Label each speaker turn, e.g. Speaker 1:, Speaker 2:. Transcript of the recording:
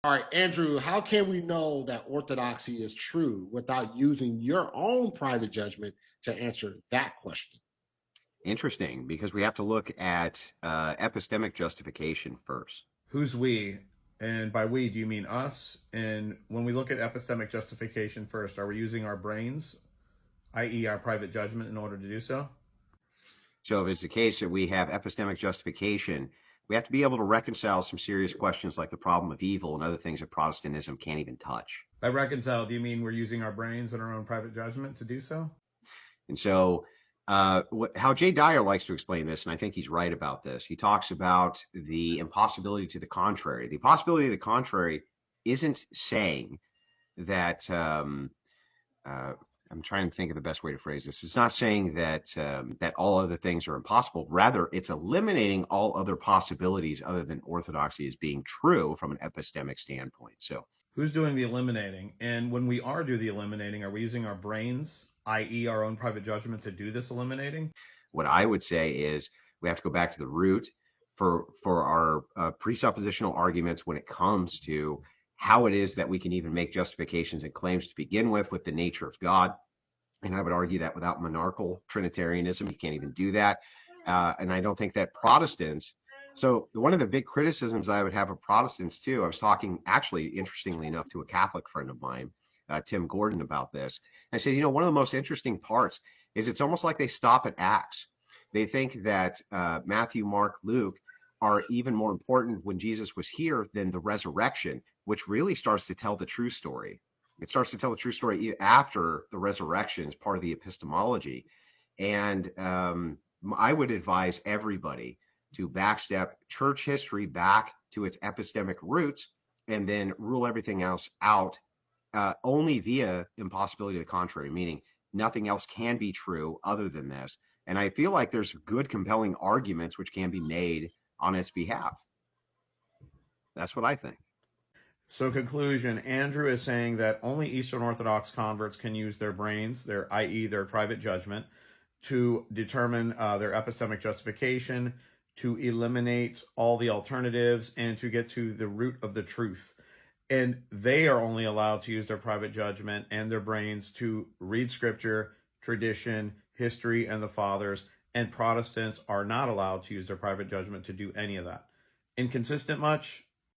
Speaker 1: All right, Andrew, how can we know that orthodoxy is true without using your own private judgment to answer that question?
Speaker 2: Interesting, because we have to look at epistemic justification first.
Speaker 3: Who's we? And by we, do you mean us? And when we look at epistemic justification first, are we using our brains, i.e., our private judgment, in order to do so?
Speaker 2: So if it's the case that we have epistemic justification, we have to be able to reconcile some serious questions like the problem of evil and other things that Protestantism can't even touch.
Speaker 3: By reconcile, do you mean we're using our brains and our own private judgment to do so?
Speaker 2: And so how Jay Dyer likes to explain this, and I think he's right about this, he talks about the impossibility to the contrary. The possibility to the contrary isn't saying that I'm trying to think of the best way to phrase this. It's not saying that that all other things are impossible. Rather, it's eliminating all other possibilities other than orthodoxy as being true from an epistemic standpoint. So
Speaker 3: who's doing the eliminating? And when we are doing the eliminating, are we using our brains, i.e., our own private judgment, to do this eliminating?
Speaker 2: What I would say is we have to go back to the root for our presuppositional arguments when it comes to how it is that we can even make justifications and claims to begin with the nature of God. And I would argue that without monarchical Trinitarianism, you can't even do that. And I don't think that Protestants, so one of the big criticisms I would have of Protestants too, I was talking actually, interestingly enough, to a Catholic friend of mine, Tim Gordon, about this. I said, one of the most interesting parts is it's almost like they stop at Acts. They think that Matthew, Mark, Luke are even more important when Jesus was here than the resurrection, which really starts to tell the true story. It starts to tell the true story after the resurrection as part of the epistemology. And I would advise everybody to backstep church history back to its epistemic roots and then rule everything else out only via impossibility to the contrary, meaning nothing else can be true other than this. And I feel like there's good, compelling arguments which can be made on its behalf. That's what I think.
Speaker 3: So conclusion, Andrew is saying that only Eastern Orthodox converts can use their brains, i.e. their private judgment, to determine their epistemic justification, to eliminate all the alternatives, and to get to the root of the truth. And they are only allowed to use their private judgment and their brains to read scripture, tradition, history, and the fathers, and Protestants are not allowed to use their private judgment to do any of that. Inconsistent much?